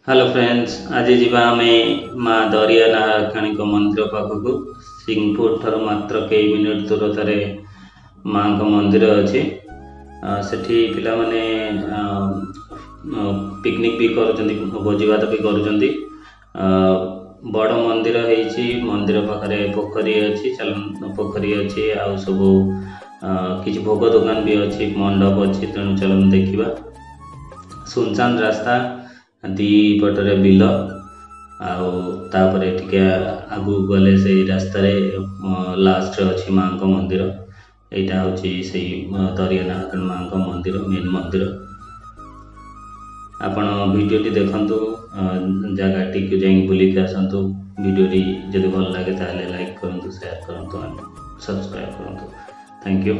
Hello friends, आज जीवा आमे माँ दरिया नारायणी मंदिर पाखक सिंहपुर ठार मात्र कई मिनिट दूरतार माँ मंदिर अच्छे। सेठी पिला माने पिकनिक भी कर भोजी भात भी कर बड़ मंदिर है। मंदिर पाखे पोखरी अच्छी पोखरी अच्छी आ सब किसी भोग दुकान भी अच्छी मंडप अच्छी। तेणु चलन देखा सुनसान रास्ता दी पटरे बिल आउे टिके आगू गले से रास्तार लास्ट अच्छी माँ मंदिर। यहाँ हूँ से दरिया नारायणी माँ मंदिर मेन मंदिर। आपण भिडियोटी देखु जगह टी जाइए बुलिक आसतु। भिडियोटी जब भल लगे लाइक करूँ, शेयर करूँ, सब्सक्राइब करूँ। Thank you.